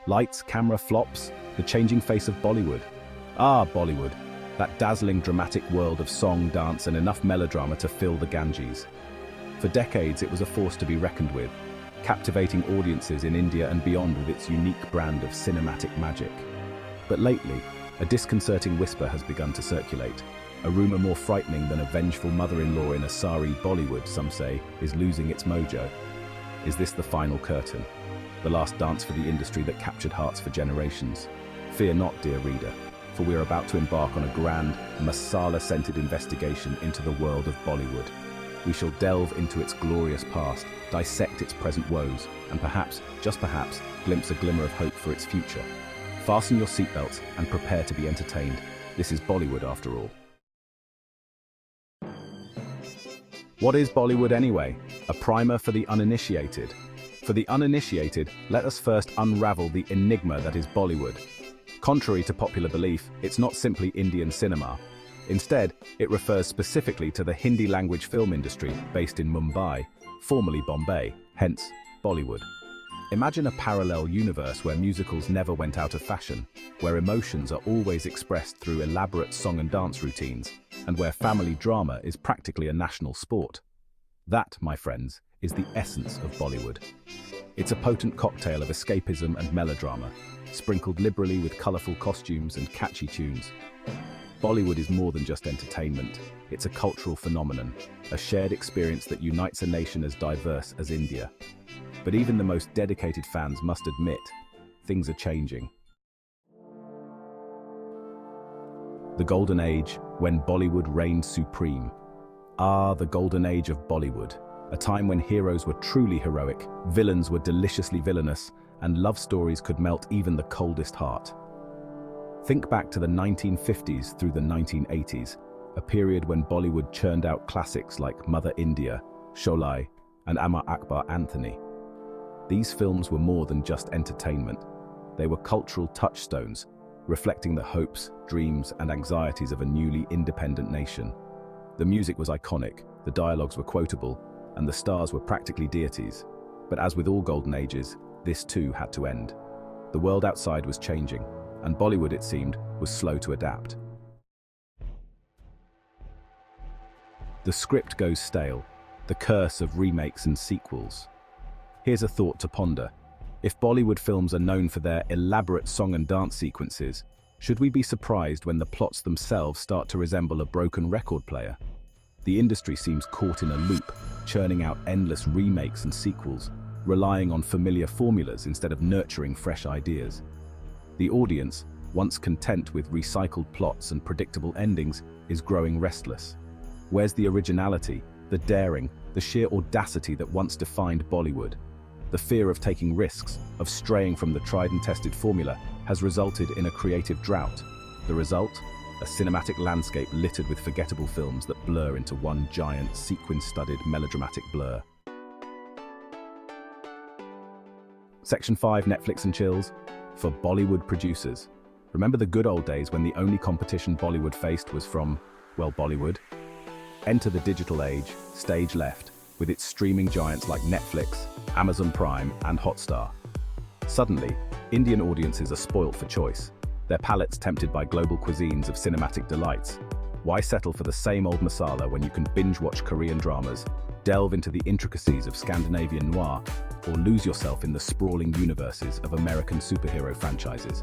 Lights, camera, flops, the changing face of Bollywood. Ah, Bollywood, that dazzling dramatic world of song, dance, and enough melodrama to fill the Ganges. For decades, it was a force to be reckoned with, captivating audiences in India and beyond with its unique brand of cinematic magic. But lately, a disconcerting whisper has begun to circulate. A rumor more frightening than a vengeful mother-in-law in a sari Bollywood, some say, is losing its mojo. Is this the final curtain? The last dance for the industry that captured hearts for generations? Fear not, dear reader, for we are about to embark on a grand, masala-scented investigation into the world of Bollywood. We shall delve into its glorious past, dissect its present woes, and perhaps, just perhaps, glimpse a glimmer of hope for its future. Fasten your seatbelts and prepare to be entertained. This is Bollywood after all. What is Bollywood anyway? A primer for the uninitiated. For the uninitiated, let us first unravel the enigma that is Bollywood. Contrary to popular belief, it's not simply Indian cinema. Instead, it refers specifically to the Hindi-language film industry based in Mumbai, formerly Bombay, hence Bollywood. Imagine a parallel universe where musicals never went out of fashion, where emotions are always expressed through elaborate song and dance routines, and where family drama is practically a national sport. That, my friends, is the essence of Bollywood. It's a potent cocktail of escapism and melodrama, sprinkled liberally with colorful costumes and catchy tunes. Bollywood is more than just entertainment. It's a cultural phenomenon, a shared experience that unites a nation as diverse as India. But even the most dedicated fans must admit, things are changing. The golden age, when Bollywood reigned supreme. Ah, the golden age of Bollywood, a time when heroes were truly heroic, villains were deliciously villainous, and love stories could melt even the coldest heart. Think back to the 1950s through the 1980s, a period when Bollywood churned out classics like Mother India, Sholay, and Amar Akbar Anthony. These films were more than just entertainment. They were cultural touchstones, reflecting the hopes, dreams, and anxieties of a newly independent nation. The music was iconic, the dialogues were quotable, and the stars were practically deities. But as with all golden ages, this too had to end. The world outside was changing, and Bollywood, it seemed, was slow to adapt. The script goes stale, the curse of remakes and sequels. Here's a thought to ponder. If Bollywood films are known for their elaborate song and dance sequences, should we be surprised when the plots themselves start to resemble a broken record player? The industry seems caught in a loop, churning out endless remakes and sequels, relying on familiar formulas instead of nurturing fresh ideas. The audience, once content with recycled plots and predictable endings, is growing restless. Where's the originality, the daring, the sheer audacity that once defined Bollywood? The fear of taking risks, of straying from the tried and tested formula, has resulted in a creative drought. The result? A cinematic landscape littered with forgettable films that blur into one giant, sequin-studded, melodramatic blur. Section 5, Netflix and chills. For Bollywood producers. Remember the good old days when the only competition Bollywood faced was from, well, Bollywood? Enter the digital age, stage left, with its streaming giants like Netflix, Amazon Prime, and Hotstar. Suddenly, Indian audiences are spoilt for choice, their palates tempted by global cuisines of cinematic delights. Why settle for the same old masala when you can binge-watch Korean dramas, delve into the intricacies of Scandinavian noir, or lose yourself in the sprawling universes of American superhero franchises?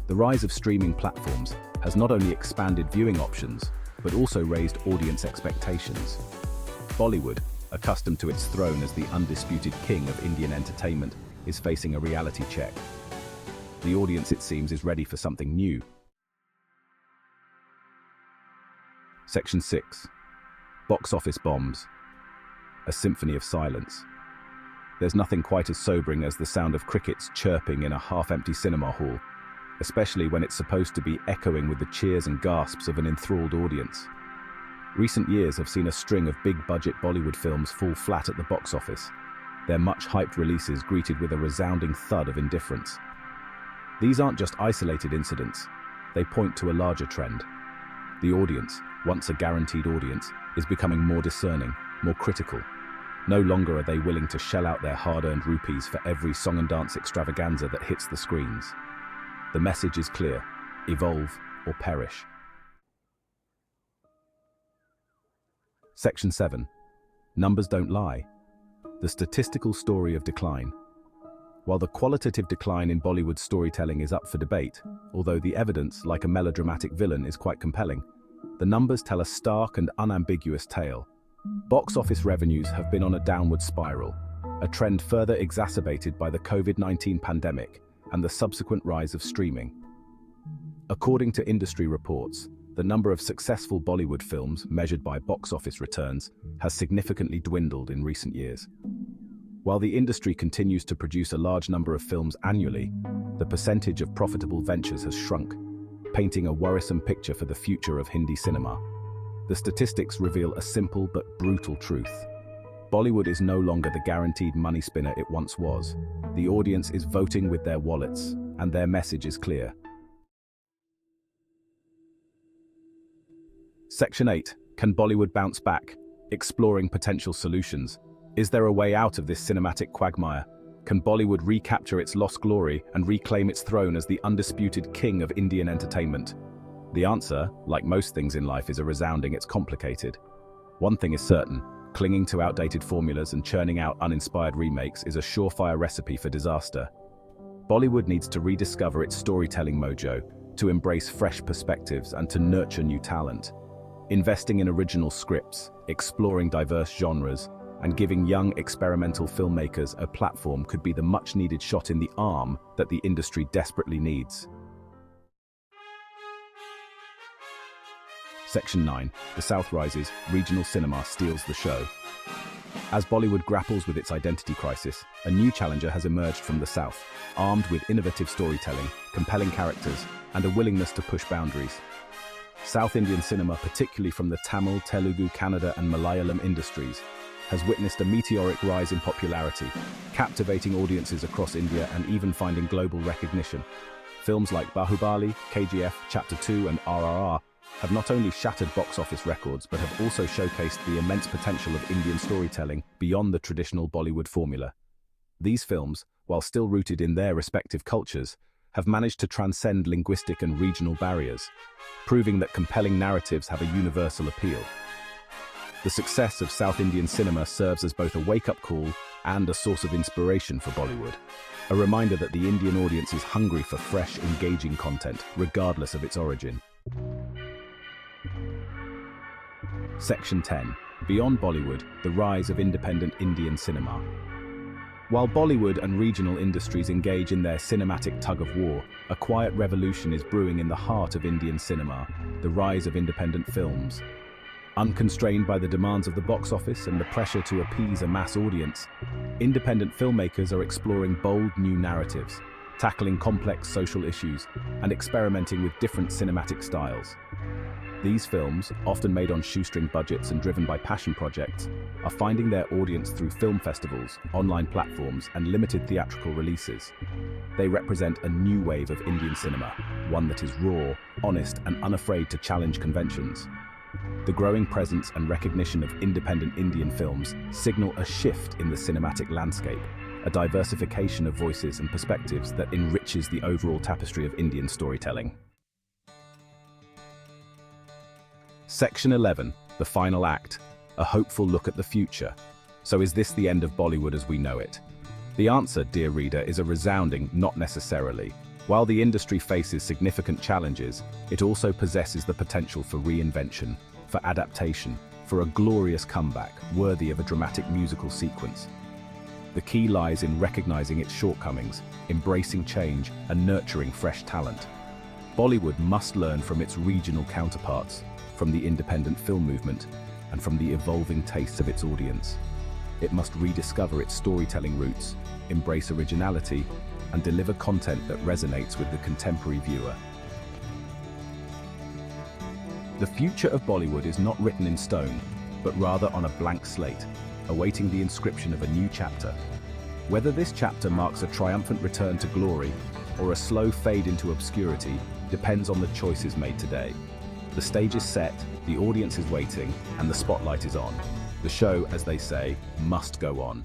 The rise of streaming platforms has not only expanded viewing options, but also raised audience expectations. Bollywood, accustomed to its throne as the undisputed king of Indian entertainment, is facing a reality check. The audience, it seems, is ready for something new. Section 6. Box office bombs. A symphony of silence. There's nothing quite as sobering as the sound of crickets chirping in a half-empty cinema hall, especially when it's supposed to be echoing with the cheers and gasps of an enthralled audience. Recent years have seen a string of big-budget Bollywood films fall flat at the box office, their much-hyped releases greeted with a resounding thud of indifference. These aren't just isolated incidents, they point to a larger trend. The audience, once a guaranteed audience, is becoming more discerning, more critical. No longer are they willing to shell out their hard-earned rupees for every song and dance extravaganza that hits the screens. The message is clear: evolve or perish. Section 7. Numbers don't lie. The statistical story of decline. While the qualitative decline in Bollywood storytelling is up for debate, although the evidence, like a melodramatic villain, is quite compelling, the numbers tell a stark and unambiguous tale. Box office revenues have been on a downward spiral, a trend further exacerbated by the COVID-19 pandemic and the subsequent rise of streaming. According to industry reports, the number of successful Bollywood films, measured by box office returns, has significantly dwindled in recent years. While the industry continues to produce a large number of films annually, the percentage of profitable ventures has shrunk, painting a worrisome picture for the future of Hindi cinema. The statistics reveal a simple but brutal truth. Bollywood is no longer the guaranteed money spinner it once was. The audience is voting with their wallets, and their message is clear. Section 8. Can Bollywood bounce back? Exploring potential solutions. Is there a way out of this cinematic quagmire? Can Bollywood recapture its lost glory and reclaim its throne as the undisputed king of Indian entertainment? The answer, like most things in life, is a resounding it's complicated. One thing is certain: clinging to outdated formulas and churning out uninspired remakes is a surefire recipe for disaster. Bollywood needs to rediscover its storytelling mojo, to embrace fresh perspectives and to nurture new talent. Investing in original scripts, exploring diverse genres, and giving young experimental filmmakers a platform could be the much-needed shot in the arm that the industry desperately needs. Section 9. The South rises, regional cinema steals the show. As Bollywood grapples with its identity crisis, a new challenger has emerged from the South, armed with innovative storytelling, compelling characters, and a willingness to push boundaries. South Indian cinema, particularly from the Tamil, Telugu, Kannada, and Malayalam industries, has witnessed a meteoric rise in popularity, captivating audiences across India and even finding global recognition. Films like Bahubali, KGF, Chapter 2, and RRR have not only shattered box office records but have also showcased the immense potential of Indian storytelling beyond the traditional Bollywood formula. These films, while still rooted in their respective cultures, have managed to transcend linguistic and regional barriers, proving that compelling narratives have a universal appeal. The success of South Indian cinema serves as both a wake-up call and a source of inspiration for Bollywood, a reminder that the Indian audience is hungry for fresh, engaging content, regardless of its origin. Section 10. Beyond Bollywood, the rise of independent Indian cinema. While Bollywood and regional industries engage in their cinematic tug-of-war, a quiet revolution is brewing in the heart of Indian cinema: the rise of independent films. Unconstrained by the demands of the box office and the pressure to appease a mass audience, independent filmmakers are exploring bold new narratives, tackling complex social issues, and experimenting with different cinematic styles. These films, often made on shoestring budgets and driven by passion projects, are finding their audience through film festivals, online platforms, and limited theatrical releases. They represent a new wave of Indian cinema, one that is raw, honest, and unafraid to challenge conventions. The growing presence and recognition of independent Indian films signal a shift in the cinematic landscape, a diversification of voices and perspectives that enriches the overall tapestry of Indian storytelling. Section 11, the final act, a hopeful look at the future. So is this the end of Bollywood as we know it? The answer, dear reader, is a resounding not necessarily. While the industry faces significant challenges, it also possesses the potential for reinvention, for adaptation, for a glorious comeback worthy of a dramatic musical sequence. The key lies in recognizing its shortcomings, embracing change, and nurturing fresh talent. Bollywood must learn from its regional counterparts, from the independent film movement, and from the evolving tastes of its audience. It must rediscover its storytelling roots, embrace originality, and deliver content that resonates with the contemporary viewer. The future of Bollywood is not written in stone, but rather on a blank slate, awaiting the inscription of a new chapter. Whether this chapter marks a triumphant return to glory or a slow fade into obscurity depends on the choices made today. The stage is set, the audience is waiting, and the spotlight is on. The show, as they say, must go on.